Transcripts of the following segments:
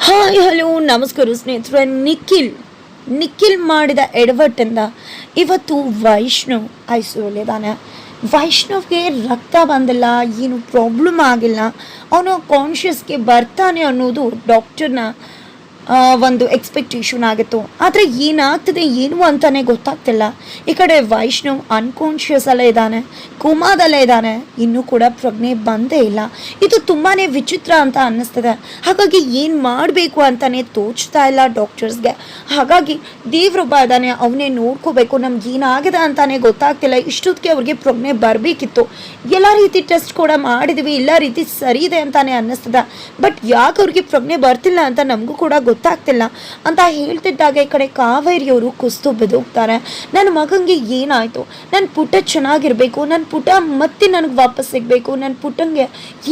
Hi hello ನಮಸ್ಕಾರ ಸ್ನೇಹಿತರೆ. ನಿಖಿಲ್ ಮಾಡಿದ ಎಡವಟ್ಟಿಂದ ಇವತ್ತು ವೈಷ್ಣವ್ ಐಸಿಯುಲಿದ್ದಾನೆ. ವೈಷ್ಣವ್ಗೆ ರಕ್ತ ಬಂದಿಲ್ಲ, ಏನು ಪ್ರಾಬ್ಲಮ್ ಆಗಿಲ್ಲ, ಅವನು ಕಾನ್ಷಿಯಸ್ಗೆ ಬರ್ತಾನೆ ಅನ್ನೋದು ಡಾಕ್ಟರ್ನ ಒಂದು ಎಕ್ಸ್ಪೆಕ್ಟೇಷನ್ ಆಗಿತ್ತು. ಆದರೆ ಏನಾಗ್ತದೆ ಏನು ಅಂತಲೇ ಗೊತ್ತಾಗ್ತಿಲ್ಲ. ಈ ಕಡೆ ವೈಷ್ಣವ್ ಅನ್ಕಾನ್ಷಿಯಸ್ ಅಲ್ಲೇ ಇದ್ದಾನೆ, ಕೋಮಾದಲ್ಲೇ ಇದ್ದಾನೆ, ಇನ್ನೂ ಕೂಡ ಪ್ರಜ್ಞೆ ಬಂದೇ ಇಲ್ಲ. ಇದು ತುಂಬಾ ವಿಚಿತ್ರ ಅಂತ ಅನ್ನಿಸ್ತದೆ. ಹಾಗಾಗಿ ಏನು ಮಾಡಬೇಕು ಅಂತಲೇ ತೋಚ್ತಾ ಇಲ್ಲ ಡಾಕ್ಟರ್ಸ್ಗೆ. ಹಾಗಾಗಿ ದೇವ್ರೊಬ್ಬ ಇದ್ದಾನೆ, ಅವನೇ ನೋಡ್ಕೋಬೇಕು. ನಮ್ಗೆ ಏನಾಗಿದೆ ಅಂತಲೇ ಗೊತ್ತಾಗ್ತಿಲ್ಲ. ಇಷ್ಟೊತ್ತಿಗೆ ಅವ್ರಿಗೆ ಪ್ರಜ್ಞೆ ಬರಬೇಕಿತ್ತು. ಎಲ್ಲ ರೀತಿ ಟೆಸ್ಟ್ ಕೂಡ ಮಾಡಿದ್ವಿ, ಎಲ್ಲ ರೀತಿ ಸರಿ ಇದೆ ಅಂತಾನೆ ಅನ್ನಿಸ್ತದೆ. ಬಟ್ ಯಾಕೆ ಅವ್ರಿಗೆ ಪ್ರಜ್ಞೆ ಬರ್ತಿಲ್ಲ ಅಂತ ನಮಗೂ ಕೂಡ ಗೊತ್ತಾಗ್ತಿಲ್ಲ ಅಂತ ಹೇಳ್ತಿದ್ದಾಗ ಈ ಕಡೆ ಕಾವೇರಿಯವರು ಕುಸ್ತು ಬಿದ್ದೋಗ್ತಾರೆ. ನನ್ನ ಮಗನಿಗೆ ಏನಾಯಿತು, ನನ್ನ ಪುಟ್ಟ ಚೆನ್ನಾಗಿರಬೇಕು, ನನ್ನ ಪುಟ್ಟ ಮತ್ತೆ ನನಗೆ ವಾಪಸ್ ಸಿಗಬೇಕು, ನನ್ನ ಪುಟ್ಟಂಗೆ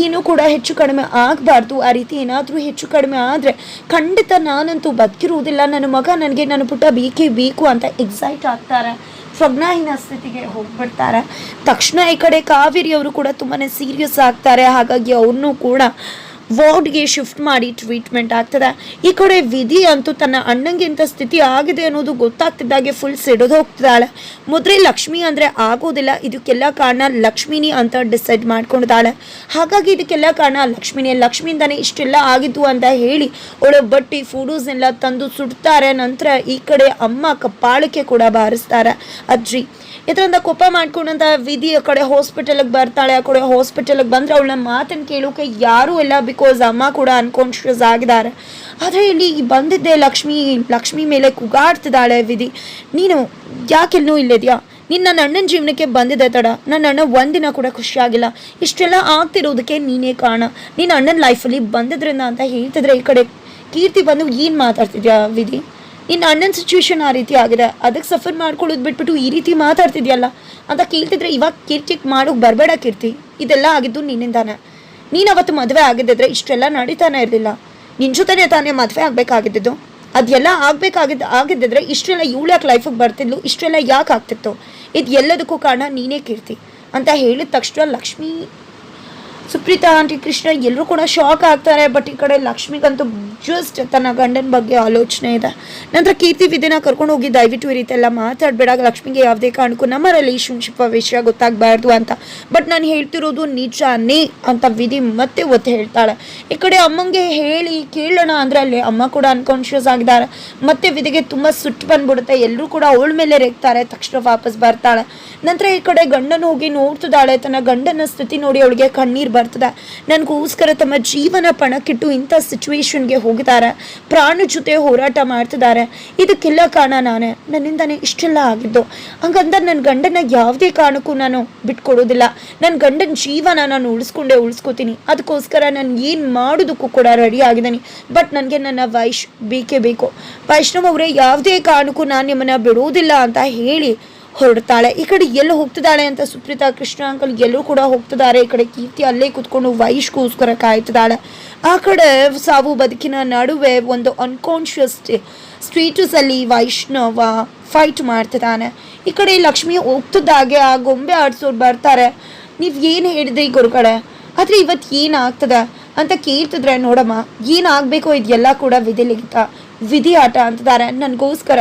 ಏನೂ ಕೂಡ ಹೆಚ್ಚು ಕಡಿಮೆ ಆಗಬಾರ್ದು. ಆ ರೀತಿ ಏನಾದರೂ ಹೆಚ್ಚು ಕಡಿಮೆ ಆದರೆ ಖಂಡಿತ ನಾನಂತೂ ಬದುಕಿರುವುದಿಲ್ಲ, ನನ್ನ ಮಗ ನನಗೆ ನನ್ನ ಪುಟ್ಟ ಬೇಕೇ ಬೇಕು ಅಂತ ಎಕ್ಸೈಟ್ ಆಗ್ತಾರೆ. ಪ್ರಜ್ಞಾಹೀನ ಸ್ಥಿತಿಗೆ ಹೋಗ್ಬಿಡ್ತಾರೆ. ತಕ್ಷಣ ಈ ಕಡೆ ಕಾವೇರಿಯವರು ಕೂಡ ತುಂಬಾ ಸೀರಿಯಸ್ ಆಗ್ತಾರೆ. ಹಾಗಾಗಿ ಅವ್ರನ್ನೂ ಕೂಡ ವಾರ್ಡ್ಗೆ ಶಿಫ್ಟ್ ಮಾಡಿ ಟ್ರೀಟ್ಮೆಂಟ್ ಆಗ್ತದೆ. ಈ ಕಡೆ ವಿಧಿ ಅಂತೂ ತನ್ನ ಅಣ್ಣಂಗೆ ಇಂಥ ಸ್ಥಿತಿ ಆಗಿದೆ ಅನ್ನೋದು ಗೊತ್ತಾಗ್ತಿದ್ದಾಗೆ ಫುಲ್ ಸಿಡಿದು ಹೋಗ್ತಿದ್ದಾಳೆ. ಮೊದಲೇ ಲಕ್ಷ್ಮಿ ಅಂದರೆ ಆಗೋದಿಲ್ಲ, ಇದಕ್ಕೆಲ್ಲ ಕಾರಣ ಲಕ್ಷ್ಮಿನಿ ಅಂತ ಡಿಸೈಡ್ ಮಾಡ್ಕೊಂಡಿದ್ದಾಳೆ. ಹಾಗಾಗಿ ಇದಕ್ಕೆಲ್ಲ ಕಾರಣ ಲಕ್ಷ್ಮಿಯಿಂದಾನೇ ಇಷ್ಟೆಲ್ಲ ಆಗಿದ್ದು ಅಂತ ಹೇಳಿ ಒಳ್ಳೆ ಬಟ್ಟೆ ಫೋಟೋಸ್ನೆಲ್ಲ ತಂದು ಸುಡ್ತಾರೆ. ನಂತರ ಈ ಕಡೆ ಅಮ್ಮ ಕಪ್ಪಾಳಕ್ಕೆ ಕೂಡ ಬಾರಿಸ್ತಾರೆ ಅಜ್ಜಿ. ಇದರಿಂದ ಕೋಪ ಮಾಡ್ಕೊಂಡಂತ ವಿಧಿ ಆ ಕಡೆ ಹಾಸ್ಪಿಟಲ್ಗೆ ಬರ್ತಾಳೆ. ಆ ಕಡೆ ಹಾಸ್ಪಿಟಲ್ಗೆ ಬಂದರೆ ಅವಳನ್ನ ಮಾತನ್ನು ಕೇಳೋಕೆ ಯಾರೂ ಇಲ್ಲ, ಬಿಕಾಸ್ ಅಮ್ಮ ಕೂಡ ಅನ್ಕಾನ್ಷಿಯಸ್ ಆಗಿದ್ದಾರೆ. ಆದರೆ ಇಲ್ಲಿ ಬಂದಿದ್ದೆ ಲಕ್ಷ್ಮಿ ಮೇಲೆ ಕೂಗಾಡ್ತಿದ್ದಾಳೆ ವಿಧಿ. ನೀನು ಯಾಕೆಲ್ಲೂ ಇಲ್ಲಿದೆಯಾ, ನನ್ನ ಅಣ್ಣನ ಜೀವನಕ್ಕೆ ಬಂದಿದೆ ತಡ, ನನ್ನ ಅಣ್ಣ ಒಂದಿನ ಕೂಡ ಖುಷಿಯಾಗಿಲ್ಲ, ಇಷ್ಟೆಲ್ಲ ಆಗ್ತಿರೋದಕ್ಕೆ ನೀನೇ ಕಾರಣ, ನಿನ್ನ ಅಣ್ಣನ ಲೈಫಲ್ಲಿ ಬಂದಿದ್ರಿಂದ ಅಂತ ಹೇಳ್ತಿದ್ರೆ ಈ ಕಡೆ ಕೀರ್ತಿ ಬಂದು ಏನು ಮಾತಾಡ್ತಿದ್ಯಾ ವಿಧಿ, ನಿನ್ನ ಅಣ್ಣನ ಸಿಚುವೇಶನ್ ಆ ರೀತಿ ಆಗಿದೆ, ಅದಕ್ಕೆ ಸಫರ್ ಮಾಡ್ಕೊಳ್ಳೋದು ಬಿಟ್ಬಿಟ್ಟು ಈ ರೀತಿ ಮಾತಾಡ್ತಿದ್ಯಲ್ಲ ಅಂತ ಕೇಳ್ತಿದ್ರೆ ಇವಾಗ ಕೀರ್ತಿಗೆ ಮಾಡೋಕೆ ಬರಬೇಡ ಕೀರ್ತಿ, ಇದೆಲ್ಲ ಆಗಿದ್ದು ನಿನ್ನಿಂದಾನೆ. ನೀನು ಅವತ್ತು ಮದುವೆ ಆಗಿದ್ದಿದ್ರೆ ಇಷ್ಟೆಲ್ಲ ನಡೀತಾನೆ ಇರಲಿಲ್ಲ, ನಿನ್ನ ಜೊತೆನೇ ತಾನೇ ಮದುವೆ ಆಗಬೇಕಾಗಿದ್ದು. ಅದೆಲ್ಲ ಆಗಿದ್ದಿದ್ರೆ ಇಷ್ಟೆಲ್ಲ ಇವಳು ಯಾಕೆ ಲೈಫಿಗೆ ಬರ್ತಿದ್ಲು, ಇಷ್ಟೆಲ್ಲ ಯಾಕೆ ಆಗ್ತಿತ್ತು, ಇದು ಎಲ್ಲದಕ್ಕೂ ಕಾರಣ ನೀನೇ ಕೀರ್ತಿ ಅಂತ ಹೇಳಿದ ತಕ್ಷಣ ಲಕ್ಷ್ಮಿ, ಸುಪ್ರೀತಾ ಆಂಟಿ, ಕೃಷ್ಣ ಎಲ್ಲರೂ ಕೂಡ ಶಾಕ್ ಆಗ್ತಾರೆ. ಬಟ್ ಈ ಕಡೆ ಲಕ್ಷ್ಮಿಗಂತೂ ಜಸ್ಟ್ ತನ್ನ ಗಂಡನ ಬಗ್ಗೆ ಆಲೋಚನೆ ಇದೆ. ನಂತರ ಕೀರ್ತಿ ವಿಧಿನ ಕರ್ಕೊಂಡು ಹೋಗಿ ದಯವಿಟ್ಟು ಈ ರೀತಿ ಎಲ್ಲ ಮಾತಾಡಬೇಡ, ಲಕ್ಷ್ಮಿಗೆ ಯಾವುದೇ ಕಾರಣಕ್ಕೂ ನಮ್ಮ ರಿಲೇಶನ್ಶಿಪ್ ವಿಷಯ ಗೊತ್ತಾಗಬಾರ್ದು ಅಂತ. ಬಟ್ ನಾನು ಹೇಳ್ತಿರೋದು ನಿಜಾನೇ ಅಂತ ವಿಧಿ ಮತ್ತೆ ಒತ್ತು ಹೇಳ್ತಾಳೆ. ಈ ಕಡೆ ಅಮ್ಮಂಗೆ ಹೇಳಿ ಕೇಳೋಣ ಅಂದರೆ ಅಲ್ಲಿ ಅಮ್ಮ ಕೂಡ ಅನ್ಕಾನ್ಷಿಯಸ್ ಆಗಿದ್ದಾರೆ. ಮತ್ತೆ ವಿಧಿಗೆ ತುಂಬ ಸುಟ್ಟು ಬಂದ್ಬಿಡುತ್ತೆ. ಎಲ್ಲರೂ ಕೂಡ ಅವಳ ಮೇಲೆ ರೇಗ್ತಾರೆ. ತಕ್ಷಣ ವಾಪಸ್ ಬರ್ತಾಳೆ. ನಂತರ ಈ ಕಡೆ ಗಂಡನ ಹೋಗಿ ನೋಡ್ತಿದ್ದಾಳೆ. ತನ್ನ ಗಂಡನ ಸ್ಥಿತಿ ನೋಡಿ ಅವಳಿಗೆ ಕಣ್ಣೀರು ಬರ್ತದೆ. ನನಗೋಸ್ಕರ ತಮ್ಮ ಜೀವನ ಪಣಕ್ಕಿಟ್ಟು ಇಂಥ ಸಿಚುವೇಶನ್ಗೆ ಹೋಗಿದ್ದಾರೆ, ಪ್ರಾಣ ಜೊತೆ ಹೋರಾಟ ಮಾಡ್ತಿದ್ದಾರೆ. ಇದಕ್ಕೆಲ್ಲ ಕಾರಣ ನಾನೇ, ನನ್ನಿಂದಾನೇ ಇಷ್ಟೆಲ್ಲ ಆಗಿದ್ದು. ಹಂಗಂದ್ರೆ ನನ್ನ ಗಂಡನ ಯಾವುದೇ ಕಾರಣಕ್ಕೂ ನಾನು ಬಿಟ್ಕೊಡೋದಿಲ್ಲ. ನನ್ನ ಗಂಡನ ಜೀವನ ನಾನು ಉಳಿಸ್ಕೋತೀನಿ. ಅದಕ್ಕೋಸ್ಕರ ನಾನು ಏನು ಮಾಡೋದಕ್ಕೂ ಕೂಡ ರೆಡಿ ಆಗಿದ್ದೀನಿ. ಬಟ್ ನನಗೆ ನನ್ನ ಬೇಕೇ ಬೇಕು. ವೈಷ್ಣವ್ ಅವರೇ, ಯಾವುದೇ ಕಾರಣಕ್ಕೂ ನಾನು ನಿಮ್ಮನ್ನು ಬಿಡೋದಿಲ್ಲ ಅಂತ ಹೇಳಿ ಹೊರಡ್ತಾಳೆ. ಈ ಕಡೆ ಎಲ್ಲೂ ಹೋಗ್ತಿದ್ದಾಳೆ ಅಂತ ಸುಪ್ರೀತಾ, ಕೃಷ್ಣ ಅಂಕಲ್ ಎಲ್ಲರೂ ಕೂಡ ಹೋಗ್ತಿದ್ದಾರೆ. ಈ ಕಡೆ ಕೀರ್ತಿ ಅಲ್ಲೇ ಕೂತ್ಕೊಂಡು ವೈಷ್ಗೋಸ್ಕರ ಕಾಯ್ತಿದ್ದಾಳೆ. ಆ ಕಡೆ ಸಾವು ಬದುಕಿನ ನಡುವೆ ಒಂದು ಅನ್ಕಾನ್ಷಿಯಸ್ ಸ್ಟೇಟಸಲ್ಲಿ ವೈಷ್ಣವ ಫೈಟ್ ಮಾಡ್ತಿದ್ದಾನೆ. ಈ ಕಡೆ ಲಕ್ಷ್ಮಿ ಹೋಗ್ತಿದ್ದಾಗೆ ಆ ಗೊಂಬೆ ಆಡಿಸೋರು ಬರ್ತಾರೆ. ನೀವು ಏನು ಹೇಳಿದ್ರಿ ಗುರುಗಳೇ, ಆದರೆ ಇವತ್ತು ಏನಾಗ್ತದೆ ಅಂತ ಕೇಳ್ತಿದ್ರೆ, ನೋಡಮ್ಮ ಏನಾಗಬೇಕು ಇದೆಲ್ಲ ಕೂಡ ವಿಧಿ ಆಟ ಅಂತಿದ್ದಾರೆ. ನನಗೋಸ್ಕರ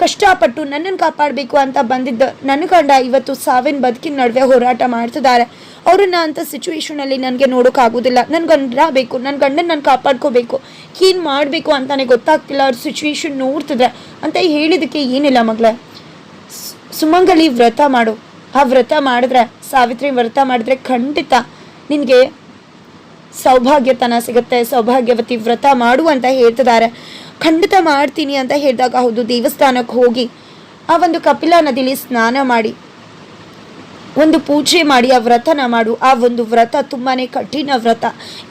ಕಷ್ಟಪಟ್ಟು ನನ್ನನ್ನು ಕಾಪಾಡಬೇಕು ಅಂತ ಬಂದಿದ್ದ ನನ್ನ ಗಂಡ ಇವತ್ತು ಸಾವಿನ ಬದುಕಿನ ನಡುವೆ ಹೋರಾಟ ಮಾಡ್ತಿದ್ದಾರೆ. ಅವ್ರನ್ನ ಅಂಥ ಸಿಚುವೇಶನಲ್ಲಿ ನನಗೆ ನೋಡೋಕ್ಕಾಗೋದಿಲ್ಲ. ನನ್ನ ಗಂಡ ಬೇಕು, ನನ್ನ ಗಂಡನ ನಾನು ಕಾಪಾಡ್ಕೋಬೇಕು, ಏನು ಮಾಡಬೇಕು ಅಂತಲೇ ಗೊತ್ತಾಗ್ತಿಲ್ಲ. ಅವ್ರ ಸಿಚುವೇಶನ್ ನೋಡ್ತಿದ್ರೆ ಅಂತ ಹೇಳಿದಕ್ಕೆ ಏನಿಲ್ಲ ಮಗಳೇ, ಸುಮಂಗಲಿ ವ್ರತ ಮಾಡು. ಆ ವ್ರತ ಮಾಡಿದ್ರೆ, ಸಾವಿತ್ರಿ ವ್ರತ ಮಾಡಿದ್ರೆ ಖಂಡಿತ ನಿನಗೆ ಸೌಭಾಗ್ಯತನ ಸಿಗುತ್ತೆ, ಸೌಭಾಗ್ಯವತಿ ವ್ರತ ಮಾಡು ಅಂತ ಹೇಳ್ತಿದ್ದಾರೆ. ಖಂಡಿತ ಮಾಡ್ತೀನಿ ಅಂತ ಹೇಳಿದಾಗ, ಹೌದು, ದೇವಸ್ಥಾನಕ್ಕೆ ಹೋಗಿ ಆ ಒಂದು ಕಪಿಲಾ ನದಿಲಿ ಸ್ನಾನ ಮಾಡಿ ಒಂದು ಪೂಜೆ ಮಾಡಿ ಆ ವ್ರತನ ಮಾಡು. ಆ ಒಂದು ವ್ರತ ತುಂಬಾ ಕಠಿಣ ವ್ರತ,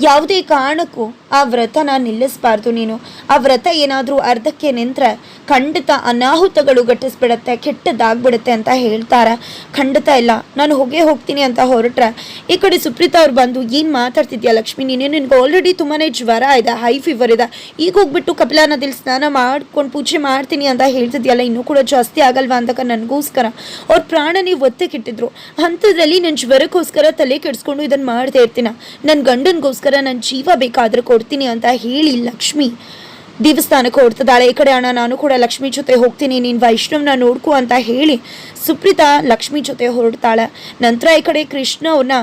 ಯಾವುದೇ ಕಾರಣಕ್ಕೂ ಆ ವ್ರತನ ನಿಲ್ಲಿಸಬಾರ್ದು ನೀನು. ಆ ವ್ರತ ಏನಾದರೂ ಅರ್ಧಕ್ಕೆ ನಿಂತರೆ ಖಂಡಿತ ಅನಾಹುತಗಳು ಘಟಿಸ್ಬಿಡುತ್ತೆ, ಕೆಟ್ಟದಾಗ್ಬಿಡುತ್ತೆ ಅಂತ ಹೇಳ್ತಾರೆ. ಖಂಡಿತ ಇಲ್ಲ, ನಾನು ಹೋಗ್ತೀನಿ ಅಂತ ಹೊರಟ್ರೆ ಈ ಕಡೆ ಸುಪ್ರೀತಾ ಅವ್ರು ಬಂದು, ಏನು ಮಾತಾಡ್ತಿದ್ಯಾ ಲಕ್ಷ್ಮಿ, ನಿನಗೆ ಆಲ್ರೆಡಿ ತುಂಬಾ ಜ್ವರ ಇದೆ, ಹೈ ಫೀವರ್ ಇದೆ, ಈಗ ಹೋಗ್ಬಿಟ್ಟು ಕಪಿಲಾ ನದಿಲಿ ಸ್ನಾನ ಮಾಡ್ಕೊಂಡು ಪೂಜೆ ಮಾಡ್ತೀನಿ ಅಂತ ಹೇಳ್ತಿದ್ಯಲ್ಲ, ಇನ್ನೂ ಕೂಡ ಜಾಸ್ತಿ ಆಗಲ್ವಾ ಅಂದಾಗ ನನಗೋಸ್ಕರ ಅವ್ರ ಪ್ರಾಣ ನೀವು ಒತ್ತಿಕ್ಕಿಟ್ಟಿದ್ರು. ಅಂಥದ್ರಲ್ಲಿ ನನ್ನ ಜ್ವರಕ್ಕೋಸ್ಕರ ತಲೆ ಕೆಡಿಸ್ಕೊಂಡು ಇದನ್ನು ಮಾಡ್ತಾ ಇರ್ತೀನ, ನನ್ನ ಗಂಡನಿಗೋಸ್ಕರ ನನ್ನ ಜೀವ ಬೇಕಾದರೂ ಕೊಡ್ತೀನಿ ಅಂತ ಹೇಳಿ ಲಕ್ಷ್ಮಿ ದೇವಸ್ಥಾನಕ್ಕೆ ಹೊಡ್ತಿದ್ದಾಳೆ. ಈ ಕಡೆ ಅಣ್ಣ ನಾನು ಕೂಡ ಲಕ್ಷ್ಮಿ ಜೊತೆ ಹೋಗ್ತೀನಿ, ನೀನು ವೈಷ್ಣವ್ನ ನೋಡ್ಕೊ ಅಂತ ಹೇಳಿ ಸುಪ್ರೀತಾ ಲಕ್ಷ್ಮಿ ಜೊತೆ ಹೊರಡ್ತಾಳೆ. ನಂತರ ಈ ಕಡೆ ಕೃಷ್ಣ ಅವ್ರನ್ನ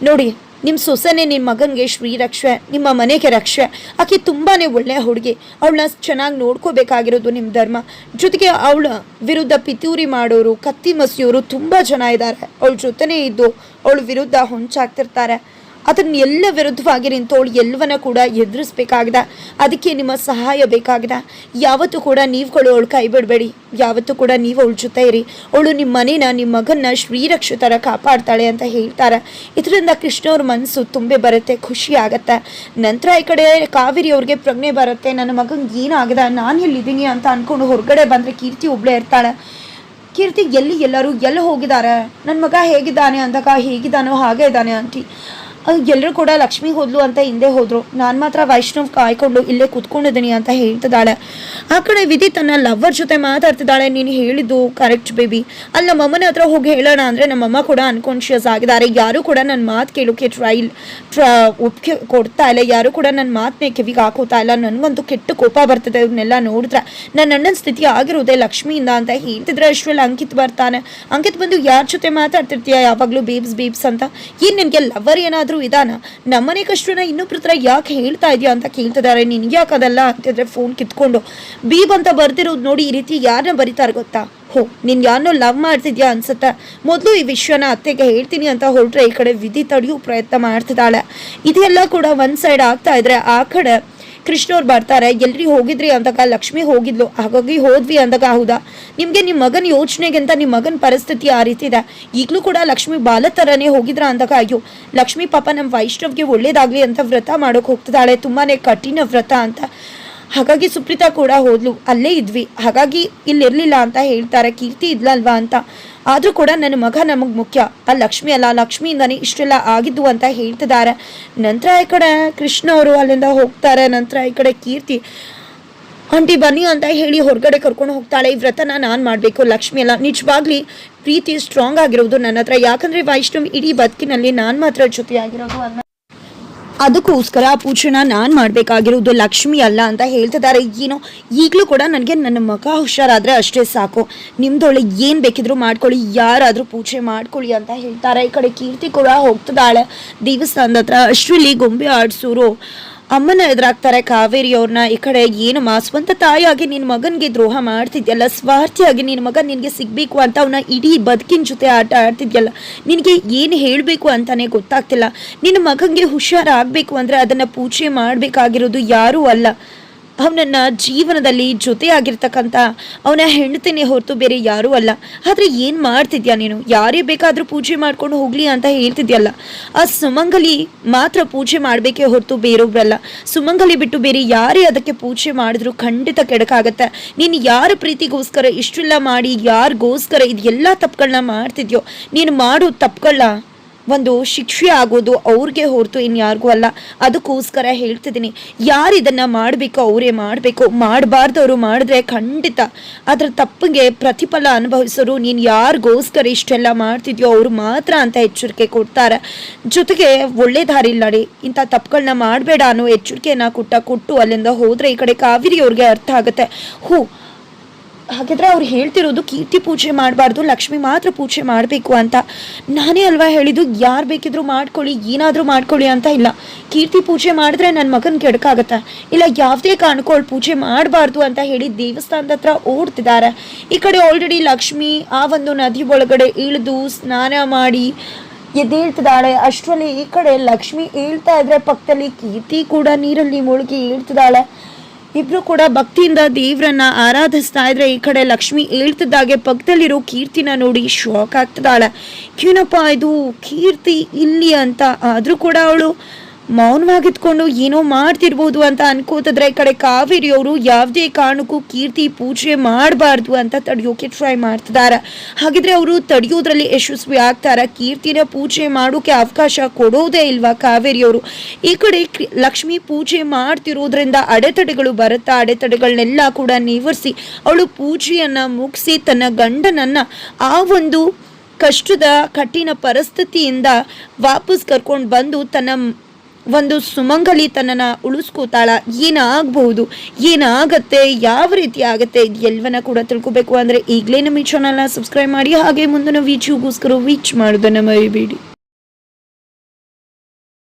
ನೋಡಿ, ನಿಮ್ಮ ಸೊಸೆನೇ ನಿಮ್ಮ ಮಗನಿಗೆ ಶ್ರೀರಕ್ಷೆ, ನಿಮ್ಮ ಮನೆಗೆ ರಕ್ಷೆ, ಆಕೆ ತುಂಬಾ ಒಳ್ಳೆಯ ಹುಡುಗಿ, ಅವಳನ್ನ ಚೆನ್ನಾಗಿ ನೋಡ್ಕೋಬೇಕಾಗಿರೋದು ನಿಮ್ಮ ಧರ್ಮ. ಜೊತೆಗೆ ಅವಳ ವಿರುದ್ಧ ಪಿತೂರಿ ಮಾಡೋರು, ಕತ್ತಿ ಮಸಿಯೋರು ತುಂಬ ಜನ ಇದ್ದಾರೆ. ಅವಳ ಜೊತೆನೇ ಇದ್ದು ಅವಳ ವಿರುದ್ಧ ಹೊಂಚಾಗ್ತಿರ್ತಾರೆ. ಅದನ್ನ ಎಲ್ಲ ವಿರುದ್ಧವಾಗಿ ನಿಂತವಳು ಎಲ್ಲವನ್ನ ಕೂಡ ಎದುರಿಸ್ಬೇಕಾಗಿದೆ. ಅದಕ್ಕೆ ನಿಮ್ಮ ಸಹಾಯ ಬೇಕಾಗಿದೆ. ಯಾವತ್ತೂ ಕೂಡ ನೀವುಗಳು ಅವಳು ಕೈ ಬಿಡಬೇಡಿ, ಯಾವತ್ತೂ ಕೂಡ ನೀವು ಅವಳ ಜೊತೆ ಇರಿ. ಅವಳು ನಿಮ್ಮ ಮನೇನ, ನಿಮ್ಮ ಮಗನ್ನ ಶ್ರೀರಕ್ಷೆ ಥರ ಕಾಪಾಡ್ತಾಳೆ ಅಂತ ಹೇಳ್ತಾರೆ. ಇದರಿಂದ ಕೃಷ್ಣ ಅವ್ರ ಮನಸ್ಸು ತುಂಬೆ ಬರುತ್ತೆ, ಖುಷಿ ಆಗತ್ತೆ. ನಂತರ ಈ ಕಡೆ ಕಾವೇರಿ ಅವ್ರಿಗೆ ಪ್ರಜ್ಞೆ ಬರುತ್ತೆ, ನನ್ನ ಮಗಂಗೆ ಏನಾಗಿದೆ, ನಾನು ಎಲ್ಲಿದ್ದೀನಿ ಅಂತ ಅಂದ್ಕೊಂಡು ಹೊರಗಡೆ ಬಂದರೆ ಕೀರ್ತಿ ಒಬ್ಬಳೇ ಇರ್ತಾಳೆ. ಕೀರ್ತಿ ಎಲ್ಲರೂ ಎಲ್ಲಿ ಹೋಗಿದ್ದಾರೆ, ನನ್ನ ಮಗ ಹೇಗಿದ್ದಾನೆ ಅಂದಾಗ ಹೇಗಿದ್ದಾನೋ ಹಾಗೆ ಇದ್ದಾನೆ ಆಂಟಿ. ಎಲ್ಲರೂ ಕೂಡ ಲಕ್ಷ್ಮಿ ಹೋದ್ಲು ಅಂತ ಹಿಂದೆ ಹೋದ್ರು, ನಾನು ಮಾತ್ರ ವೈಷ್ಣವ್ ಕಾಯ್ಕೊಂಡು ಇಲ್ಲೇ ಕೂತ್ಕೊಂಡಿದ್ದೀನಿ ಅಂತ ಹೇಳ್ತಿದ್ದಾಳೆ. ಆ ಕಡೆ ವಿಧಿ ತನ್ನ ಲವ್ವರ್ ಜೊತೆ ಮಾತಾಡ್ತಿದ್ದಾಳೆ. ನೀನು ಹೇಳಿದ್ದು ಕರೆಕ್ಟ್ ಬೇಬಿ, ಅಲ್ಲಿ ನಮ್ಮಮ್ಮನ ಹತ್ರ ಹೋಗಿ ಹೇಳೋಣ ಅಂದರೆ ನಮ್ಮಮ್ಮ ಕೂಡ ಅನ್ಕಾನ್ಷಿಯಸ್ ಆಗಿದ್ದಾರೆ. ಯಾರು ಕೂಡ ನನ್ನ ಮಾತು ಕೇಳೋಕೆ ಒಪ್ಪಿಗೆ ಕೊಡ್ತಾ ಇಲ್ಲ, ಯಾರು ಕೂಡ ನನ್ನ ಮಾತನ್ನೇ ಕಿವಿಗೆ ಹಾಕೋತಾ ಇಲ್ಲ. ನನಗಂತೂ ಕೆಟ್ಟ ಕೋಪ ಬರ್ತದೆ ಇವನ್ನೆಲ್ಲ ನೋಡಿದ್ರೆ. ನನ್ನ ಅಣ್ಣನ ಸ್ಥಿತಿ ಆಗಿರೋದೇ ಲಕ್ಷ್ಮಿಯಿಂದ ಅಂತ ಹೇಳ್ತಿದ್ರೆ ಅಷ್ಟರಲ್ಲಿ ಅಂಕಿತ್ ಬರ್ತಾನೆ. ಅಂಕಿತ್ ಬಂದು ಯಾರ ಜೊತೆ ಮಾತಾಡ್ತಿರ್ತೀಯ ಯಾವಾಗಲೂ ಬೇಬ್ಸ್ ಅಂತ, ಏನು ನಿನಗೆ ಲವ್ವರ್ ಏನಾದರೂ ಇದಾನ, ನಮ್ಮನೆ ಕಷ್ಟನ ಇನ್ನೊಬ್ರ ಹತ್ರ ಯಾಕೆ ಹೇಳ್ತಾ ಇದೆಯಾ ಅಂತ ಕೇಳ್ತಿದ್ದಾರೆ. ನಿನ್ಗೆ ಯಾಕೆ ಅದಲ್ಲ ಅಂತಿದ್ರೆ ಫೋನ್ ಕಿತ್ಕೊಂಡು ಬೀಬ್ ಅಂತ ಬರ್ತಿರೋದು ನೋಡಿ ಈ ರೀತಿ ಯಾರನ್ನ ಬರೀತಾರೆ ಗೊತ್ತಾ, ಹೋ ನೀನು ಯಾರನ್ನೋ ಲವ್ ಮಾಡ್ತಿದ್ಯಾ ಅನ್ಸುತ್ತೆ, ಮೊದಲು ಈ ವಿಷಯನ ಅತ್ತೆಗೆ ಹೇಳ್ತೀನಿ ಅಂತ ಹೊರಟ್ರೆ ಈ ಕಡೆ ವಿಧಿ ತಡೆಯೋ ಪ್ರಯತ್ನ ಮಾಡ್ತಿದ್ದಾಳೆ. ಇದೆಲ್ಲ ಕೂಡ ಒಂದು ಸೈಡ್ ಆಗ್ತಾ ಇದ್ರೆ ಆ ಕಡೆ ಕೃಷ್ಣವ್ರು ಬರ್ತಾರೆ. ಎಲ್ರಿ ಹೋಗಿದ್ರಿ ಅಂದಾಗ ಲಕ್ಷ್ಮಿ ಹೋಗಿದ್ಲು, ಹಾಗಾಗಿ ಹೋದ್ವಿ ಅಂದಾಗ ಹೌದಾ, ನಿಮಗೆ ನಿಮ್ಮ ಮಗನ ಯೋಚನೆಗಿಂತ ನಿಮ್ಮ ಮಗನ ಪರಿಸ್ಥಿತಿ ಆ ರೀತಿ ಇದೆ, ಈಗಲೂ ಕೂಡ ಲಕ್ಷ್ಮಿ ಬಾಲ ಥರನೇ ಹೋಗಿದ್ರ ಅಂದಾಗ ಅಯ್ಯೋ ಲಕ್ಷ್ಮಿ ಪಾಪ ನಮ್ಮ ವೈಷ್ಣವ್ಗೆ ಒಳ್ಳೇದಾಗಲಿ ಅಂತ ವ್ರತ ಮಾಡೋಕೆ ಹೋಗ್ತಿದ್ದಾಳೆ, ತುಂಬಾ ಕಠಿಣ ವ್ರತ ಅಂತ. ಹಾಗಾಗಿ ಸುಪ್ರೀತಾ ಕೂಡ ಹೋದ್ಲು, ಅಲ್ಲೇ ಇದ್ವಿ, ಹಾಗಾಗಿ ಇಲ್ಲಿರಲಿಲ್ಲ ಅಂತ ಹೇಳ್ತಾರೆ. ಕೀರ್ತಿ ಇದ್ಲಲ್ವಾ ಅಂತ. ಆದರೂ ಕೂಡ ನನ್ನ ಮಗ ನಮಗೆ ಮುಖ್ಯ, ಆ ಲಕ್ಷ್ಮಿ ಅಲ್ಲ, ಲಕ್ಷ್ಮಿಯಿಂದನೇ ಇಷ್ಟೆಲ್ಲ ಆಗಿದ್ದು ಅಂತ ಹೇಳ್ತಿದ್ದಾರೆ. ನಂತರ ಈ ಕಡೆ ಕೃಷ್ಣ ಅವರು ಅಲ್ಲಿಂದ ಹೋಗ್ತಾರೆ. ನಂತರ ಈ ಕಡೆ ಕೀರ್ತಿ ಆಂಟಿ ಬನ್ನಿ ಅಂತ ಹೇಳಿ ಹೊರಗಡೆ ಕರ್ಕೊಂಡು ಹೋಗ್ತಾಳೆ. ಈ ವ್ರತನ ನಾನು ಮಾಡಬೇಕು, ಲಕ್ಷ್ಮಿ ಅಲ್ಲ. ನಿಜವಾಗ್ಲಿ ಪ್ರೀತಿ ಸ್ಟ್ರಾಂಗ್ ಆಗಿರೋದು ನನ್ನ ಹತ್ರ, ಯಾಕಂದರೆ ವೈಷ್ಣವ್ ಇಡೀ ಬದುಕಿನಲ್ಲಿ ನಾನು ಮಾತ್ರ ಜೊತೆಯಾಗಿರೋದು ಅನ್ನ, ಅದಕ್ಕೋಸ್ಕರ ಪೂಜೆನ ನಾನು ಮಾಡಬೇಕಾಗಿರೋದು ಲಕ್ಷ್ಮಿ ಅಲ್ಲ ಅಂತ ಹೇಳ್ತಿದ್ದಾರೆ. ಏನೋ ಈಗಲೂ ಕೂಡ ನನಗೆ ನನ್ನ ಮಗ ಹುಷಾರಾದರೆ ಅಷ್ಟೇ ಸಾಕು, ನಿಮ್ದೊಳಗೆ ಏನು ಬೇಕಿದ್ರು ಮಾಡ್ಕೊಳ್ಳಿ, ಯಾರಾದರೂ ಪೂಜೆ ಮಾಡ್ಕೊಳ್ಳಿ ಅಂತ ಹೇಳ್ತಾರೆ. ಈ ಕಡೆ ಕೀರ್ತಿ ಕೂಡ ಹೋಗ್ತಿದ್ದಾಳೆ ದೇವಸ್ಥಾನದ ಹತ್ರ. ಅಷ್ಟರಲ್ಲಿ ಗೊಂಬೆ ಆಡಿಸೋರು ಅಮ್ಮನ ಎದುರಾಗ್ತಾರೆ ಕಾವೇರಿ ಅವ್ರನ್ನ. ಈ ಕಡೆ ಏನಮ್ಮ ಸ್ವಂತ ತಾಯಿಯಾಗಿ ನಿನ್ನ ಮಗನಿಗೆ ದ್ರೋಹ ಮಾಡ್ತಿದ್ಯಲ್ಲ, ಸ್ವಾರ್ಥಿಯಾಗಿ ನಿನ್ನ ಮಗ ನಿನಗೆ ಸಿಗಬೇಕು ಅಂತ ಅವನ್ನ ಇಡೀ ಬದುಕಿನ ಜೊತೆ ಆಟ ಆಡ್ತಿದ್ಯಲ್ಲ, ನಿನಗೆ ಏನು ಹೇಳಬೇಕು ಅಂತಾನೆ ಗೊತ್ತಾಗ್ತಿಲ್ಲ. ನಿನ್ನ ಮಗನಿಗೆ ಹುಷಾರಾಗಬೇಕು ಅಂದರೆ ಅದನ್ನು ಪೂಜೆ ಮಾಡಬೇಕಾಗಿರೋದು ಯಾರೂ ಅಲ್ಲ, ಅವನನ್ನ ಜೀವನದಲ್ಲಿ ಜೊತೆಯಾಗಿರ್ತಕ್ಕಂಥ ಅವನ ಹೆಂಡತಿನೇ ಹೊರತು ಬೇರೆ ಯಾರೂ ಅಲ್ಲ. ಆದರೆ ಏನು ಮಾಡ್ತಿದ್ಯಾ ನೀನು, ಯಾರೇ ಬೇಕಾದರೂ ಪೂಜೆ ಮಾಡ್ಕೊಂಡು ಹೋಗಲಿ ಅಂತ ಹೇಳ್ತಿದ್ಯಲ್ಲ, ಆ ಸುಮಂಗಲಿ ಮಾತ್ರ ಪೂಜೆ ಮಾಡಬೇಕೇ ಹೊರತು ಬೇರೊಬ್ಬರಲ್ಲ. ಸುಮಂಗಲಿ ಬಿಟ್ಟು ಬೇರೆ ಯಾರೇ ಅದಕ್ಕೆ ಪೂಜೆ ಮಾಡಿದ್ರು ಖಂಡಿತ ಕೆಡಕಾಗತ್ತೆ. ನೀನು ಯಾರ ಪ್ರೀತಿಗೋಸ್ಕರ ಇಷ್ಟೆಲ್ಲ ಮಾಡಿ, ಯಾರಿಗೋಸ್ಕರ ಇದೆಲ್ಲ ತಪ್ಪುಗಳನ್ನ ಮಾಡ್ತಿದ್ಯೋ, ನೀನು ಮಾಡೋ ತಪ್ಪುಗಳನ್ನ ಒಂದು ಶಿಕ್ಷೆ ಆಗೋದು ಅವ್ರಿಗೆ ಹೊರತು ಇನ್ಯಾರಿಗೂ ಅಲ್ಲ. ಅದಕ್ಕೋಸ್ಕರ ಹೇಳ್ತಿದ್ದೀನಿ, ಯಾರು ಇದನ್ನು ಮಾಡಬೇಕು ಅವರೇ ಮಾಡಬೇಕು, ಮಾಡಬಾರ್ದವರು ಮಾಡಿದ್ರೆ ಖಂಡಿತ ಅದರ ತಪ್ಪಿಗೆ ಪ್ರತಿಫಲ ಅನುಭವಿಸೋರು ನೀನು ಯಾರಿಗೋಸ್ಕರ ಇಷ್ಟೆಲ್ಲ ಮಾಡ್ತಿದ್ಯೋ ಅವರು ಮಾತ್ರ ಅಂತ ಎಚ್ಚರಿಕೆ ಕೊಡ್ತಾರೆ. ಜೊತೆಗೆ ಒಳ್ಳೆ ದಾರಿ ನಡಿ, ಇಂಥ ತಪ್ಪುಗಳನ್ನ ಮಾಡಬೇಡ ಅನ್ನೋ ಎಚ್ಚರಿಕೆಯನ್ನು ಕೊಟ್ಟು ಅಲ್ಲಿಂದ ಹೋದರೆ ಈ ಕಡೆ ಕಾವೇರಿ ಅವ್ರಿಗೆ ಅರ್ಥ ಆಗುತ್ತೆ. ಹಾಗಿದ್ರೆ ಅವ್ರು ಹೇಳ್ತಿರೋದು ಕೀರ್ತಿ ಪೂಜೆ ಮಾಡಬಾರ್ದು, ಲಕ್ಷ್ಮಿ ಮಾತ್ರ ಪೂಜೆ ಮಾಡಬೇಕು ಅಂತ. ನಾನೇ ಅಲ್ವಾ ಹೇಳಿದ್ದು ಯಾರು ಬೇಕಿದ್ರು ಮಾಡ್ಕೊಳ್ಳಿ, ಏನಾದರೂ ಮಾಡ್ಕೊಳ್ಳಿ ಅಂತ. ಇಲ್ಲ, ಕೀರ್ತಿ ಪೂಜೆ ಮಾಡಿದ್ರೆ ನನ್ನ ಮಗನ ಕೆಡಕಾಗತ್ತೆ, ಇಲ್ಲ ಯಾವುದೇ ಕಾರಣಕ್ಕೂ ಅವಳು ಪೂಜೆ ಮಾಡಬಾರ್ದು ಅಂತ ಹೇಳಿ ದೇವಸ್ಥಾನದ ಹತ್ರ ಓಡ್ತಿದ್ದಾರೆ. ಈ ಕಡೆ ಆಲ್ರೆಡಿ ಲಕ್ಷ್ಮಿ ಆ ಒಂದು ನದಿ ಒಳಗಡೆ ಇಳಿದು ಸ್ನಾನ ಮಾಡಿ ಎದ್ದೇಳ್ತಿದ್ದಾಳೆ. ಅಷ್ಟರಲ್ಲಿ ಈ ಕಡೆ ಲಕ್ಷ್ಮಿ ಹೇಳ್ತಾ ಇದ್ರೆ ಪಕ್ಕದಲ್ಲಿ ಕೀರ್ತಿ ಕೂಡ ನೀರಲ್ಲಿ ಮುಳುಗಿ ಹೇಳ್ತಿದ್ದಾಳೆ. ಇಬ್ರು ಕೂಡ ಭಕ್ತಿಯಿಂದ ದೇವರನ್ನ ಆರಾಧಿಸ್ತಾ ಇದ್ರೆ ಈ ಕಡೆ ಲಕ್ಷ್ಮಿ ಹೇಳ್ತಿದ್ದಾಗೆ ಪಕ್ಕದಲ್ಲಿರೋ ಕೀರ್ತಿನ ನೋಡಿ ಶಾಕ್ ಆಗ್ತಿದ್ದಾಳೆ. ಏನಪ್ಪ ಇದು ಕೀರ್ತಿ ಇಲ್ಲಿ ಅಂತ. ಆದರೂ ಕೂಡ ಅವಳು ಮೌನವಾಗಿದ್ಕೊಂಡು ಏನೋ ಮಾಡ್ತಿರ್ಬೋದು ಅಂತ ಅನ್ಕೋತಿದ್ರೆ ಈ ಕಡೆ ಕಾವೇರಿಯವರು ಯಾವುದೇ ಕಾರಣಕ್ಕೂ ಕೀರ್ತಿ ಪೂಜೆ ಮಾಡಬಾರ್ದು ಅಂತ ತಡೆಯೋಕೆ ಟ್ರೈ ಮಾಡ್ತಿದ್ದಾರೆ. ಹಾಗಿದ್ರೆ ಅವರು ತಡೆಯೋದ್ರಲ್ಲಿ ಯಶಸ್ವಿ ಆಗ್ತಾರೆ, ಕೀರ್ತಿನ ಪೂಜೆ ಮಾಡೋಕೆ ಅವಕಾಶ ಕೊಡೋದೇ ಇಲ್ವಾ ಕಾವೇರಿಯವರು? ಈ ಕಡೆ ಲಕ್ಷ್ಮಿ ಪೂಜೆ ಮಾಡ್ತಿರೋದ್ರಿಂದ ಅಡೆತಡೆಗಳು ಬರುತ್ತಾ, ಅಡೆತಡೆಗಳನ್ನೆಲ್ಲ ಕೂಡ ನಿವಾರಿಸಿ ಅವಳು ಪೂಜೆಯನ್ನ ಮುಗಿಸಿ ತನ್ನ ಗಂಡನನ್ನ ಆ ಒಂದು ಕಷ್ಟದ ಕಠಿಣ ಪರಿಸ್ಥಿತಿಯಿಂದ ವಾಪಸ್ ಕರ್ಕೊಂಡು ಬಂದು ತನ್ನ ಒಂದು ಸುಮಂಗಲಿ ತನ್ನನ್ನು ಉಳಿಸ್ಕೋತಾಳ. ಏನಾಗಬಹುದು, ಏನಾಗತ್ತೆ, ಯಾವ ರೀತಿ ಆಗುತ್ತೆ, ಇದು ಎಲ್ಲವನ್ನ ಕೂಡ ತಿಳ್ಕೊಬೇಕು ಅಂದರೆ ಈಗಲೇ ನಮ್ಮ ಈ ಚಾನಲ್ನ ಸಬ್ಸ್ಕ್ರೈಬ್ ಮಾಡಿ. ಹಾಗೆ ಮುಂದಿನ ವಿಡಿಯೋಗೋಸ್ಕರ ವೀಚ್ ಮಾಡೋದನ್ನು ಮರಿಬೇಡಿ.